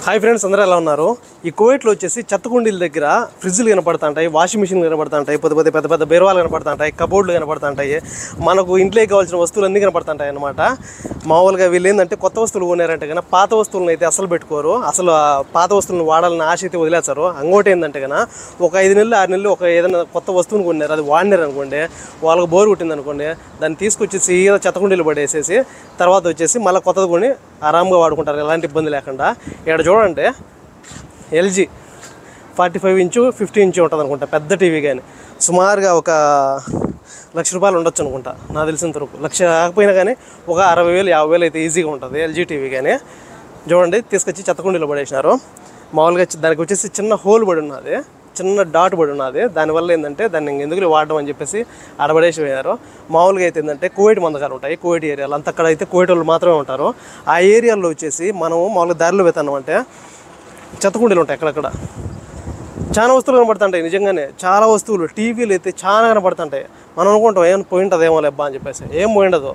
Hi friends, అందరూ ఎలా ఉన్నారు? ఈ కువైట్లో వచ్చేసి చెత్తకుండీల దగ్గర ఫ్రిడ్జ్లు కనపడుతుంటాయి, వాషింగ్ మిషన్లు కనపడుతుంటాయి, పెద్ద పెద్ద బీరువాలు కనపడుతుంటాయి, కబోర్డులు కనపడుతుంటాయి, మనకు ఇంట్లోకి కావాల్సిన వస్తువులు అన్నీ కనపడుతుంటాయి అన్నమాట. మామూలుగా వీళ్ళు ఏంటంటే కొత్త వస్తువులు కొనారంటే కన్నా పాత వస్తువులను అయితే అసలు పెట్టుకోరు. అసలు పాత వస్తువులను వాడాలని ఆశ అయితే వదిలేస్తారు. ఇంకోటి ఏంటంటే కన్నా ఒక 5 నెలలు 6 నెలలు ఒక ఏదైనా కొత్త వస్తువును కొన్నారు, అది వాడినారు అనుకోండి, వాళ్ళకి బోరు కొట్టింది అనుకోండి, దాన్ని తీసుకొచ్చేసి చెత్తకుండీలు పడేసేసి తర్వాత వచ్చేసి మళ్ళీ కొత్తది కొని ఆరాంగా వాడుకుంటారు, ఎలాంటి ఇబ్బంది లేకుండా. ఇక్కడ చూడండి, ఎల్జీ 45 ఇంచు 50 ఇంచు ఉంటుంది అనుకుంటా పెద్ద టీవీ. కానీ సుమారుగా ఒక ₹1,00,000 ఉండొచ్చు అనుకుంటా, నాకు తెలిసినంత వరకు. 1,00,000 కాకపోయినా కానీ ఒక 60,000 50,000 అయితే ఈజీగా ఉంటుంది ఎల్జీ టీవీ. కానీ చూడండి, తీసుకొచ్చి చెత్తకుండీలో పడేసినారు. మామూలుగా దానికి వచ్చేసి చిన్న హోల్ పడి ఉన్నది, చిన్న డాట్ పడి ఉన్నది. దానివల్ల ఏంటంటే దాన్ని ఎందుకు వాడడం అని చెప్పేసి ఆడబడేసి పోయారు. మామూలుగా అయితే ఏంటంటే కువైట్ మందకాలు ఉంటాయి, కువైట్ ఏరియాలో అంత అక్కడ అయితే కువైట్ వాళ్ళు మాత్రమే ఉంటారు. ఆ ఏరియాలో వచ్చేసి మనం మామూలుగా దారిలో వెళ్తాం అంటే చెత్తకుండీలు ఉంటాయి అక్కడక్కడ. చాలా వస్తువులు కనబడుతుంటాయి, నిజంగానే చాలా వస్తువులు. టీవీలు అయితే చాలా కనబడుతుంటాయి. మనం అనుకుంటాం ఏమైనా పోయింటుంది ఏమో లేబ్బా అని చెప్పేసి. ఏం పోయిండదు,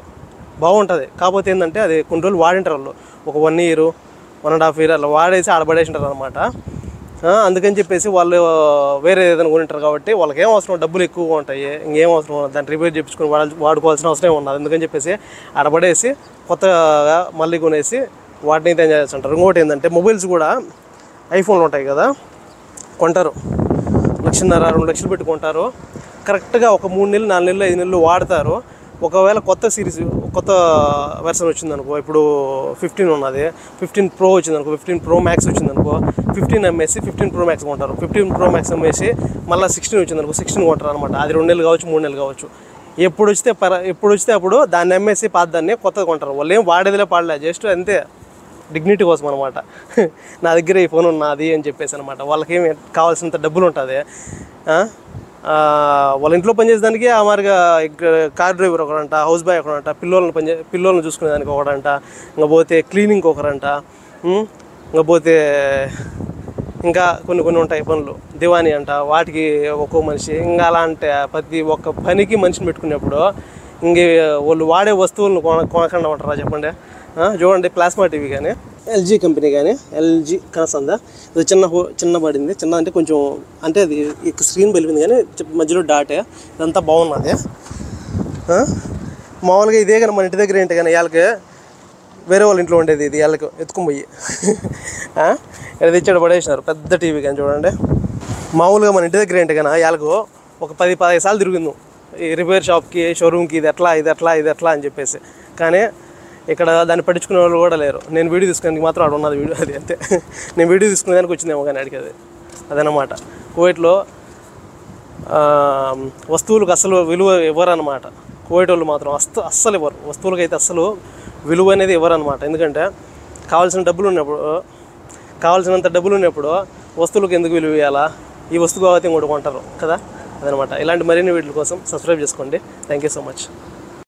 బాగుంటుంది. కాకపోతే ఏంటంటే అది కొన్ని రోజులు వాడింటారు వాళ్ళు, ఒక 1 ఇయర్ 1.5 ఇయర్ అలా వాడేసి ఆడబడేసి ఉంటారు అనమాట. అందుకని చెప్పేసి వాళ్ళు వేరే ఏదైనా కొనింటారు కాబట్టి వాళ్ళకి ఏం అవసరం, డబ్బులు ఎక్కువగా ఉంటాయి, ఇంకేం అవసరం, దాన్ని రిపేర్ చేయించుకొని వాడుకోవాల్సిన అవసరం ఉన్నది. అందుకని చెప్పేసి ఆడబడేసి కొత్తగా మళ్ళీ కొనేసి వాటిని అయితే ఎంజాయ్ చేస్తుంటారు. ఇంకోటి ఏంటంటే మొబైల్స్ కూడా ఐఫోన్లు ఉంటాయి కదా, కొంటారు 1,50,000 2 లక్షలు పెట్టుకుంటారు. కరెక్ట్గా ఒక 3 నెలలు 4 నెలలు 5 నెలలు వాడతారు. ఒకవేళ కొత్త సిరీస్ కొత్త వెర్షన్ వచ్చిందనుకో, ఇప్పుడు 15 ఉన్నది, 15 Pro వచ్చిందనుకో, 15 Pro Max వచ్చిందనుకో, 15 అమ్మేసి 15 Pro Max కొంటారు. 15 Pro Max అమ్మేసి మళ్ళీ 16 వచ్చిందనుకో, 16 కొంటారు అనమాట. అది 2 నెలలు కావచ్చు 3 నెలలు కావచ్చు. ఎప్పుడు వస్తే అప్పుడు దాన్ని అమ్మేసి పాత దాన్ని కొత్తది కొంటారు. వాళ్ళు ఏం వాడేదిలే పాడలే, జస్ట్ అంతే డిగ్నిటీ కోసం అనమాట. నా దగ్గర ఈ ఫోన్ ఉన్నది అని చెప్పేసి అనమాట. వాళ్ళకేమి కావాల్సినంత డబ్బులు ఉంటుంది. వాళ్ళ ఇంట్లో పనిచేసేదానికి ఆ మాదిరిగా కార్ డ్రైవర్ ఒకరంట, హౌస్ బాయ్ ఒకరంట, పిల్లలను చూసుకునేదానికి ఒకరంట, ఇంకా పోతే క్లీనింగ్ ఒకరంట, ఇంకా పోతే ఇంకా కొన్ని ఉంటాయి పనులు, దివానీ అంట, వాటికి ఒక్కో మనిషి. ఇంకా అలా అంటే ప్రతి ఒక్క పనికి మనిషిని పెట్టుకునేప్పుడు ఇంక వాళ్ళు వాడే వస్తువులను కొనకుండా ఉంటారా చెప్పండి. చూడండి, ప్లాస్మా టీవీ కానీ ఎల్జీ కంపెనీ కానీ ఎల్జీ కనసందా, ఇది చిన్న పడింది. చిన్న అంటే కొంచెం అంటే అది స్క్రీన్ వెళ్ళింది కానీ మధ్యలో డాటే, ఇదంతా బాగున్నది. మామూలుగా ఇదే కానీ మన ఇంటి దగ్గర ఏంటి కానీ వాళ్ళకి వేరే వాళ్ళ ఇంట్లో ఉండేది, ఇది వాళ్ళకి ఎత్తుకుని పోయి ఇక్కడ తెచ్చాడు పడేసినారు పెద్ద టీవీ. కానీ చూడండి, మామూలుగా మన ఇంటి దగ్గర ఏంటి కానీ వాళ్ళకు ఒక 10-15 సార్లు తిరిగింది ఈ రిపేర్ షాప్కి, షోరూమ్కి, ఇది ఎట్లా అని చెప్పేసి. కానీ ఇక్కడ దాన్ని పట్టించుకునే వాళ్ళు కూడా లేరు. నేను వీడియో తీసుకునేందుకు మాత్రం అక్కడ ఉన్నది వీడియో, అది అంతే. నేను వీడియో తీసుకునేదానికి వచ్చిందేమో కానీ అడిగి అదనమాట. కువైట్లో వస్తువులకు అస్సలు విలువ ఇవ్వరన్నమాట. కువైట్ వాళ్ళు మాత్రం అస్సలు ఇవ్వరు, వస్తువులకైతే అస్సలు విలువ అనేది ఇవ్వరన్నమాట. ఎందుకంటే కావాల్సినంత డబ్బులు ఉన్నప్పుడు వస్తువులకు ఎందుకు విలువ ఇవ్వాలా, ఈ వస్తువు కాబట్టి ఇంకోటి కొంటారు కదా, అదనమాట. ఇలాంటి మరిన్ని వీడియోల కోసం సబ్స్క్రైబ్ చేసుకోండి. Thank you so much.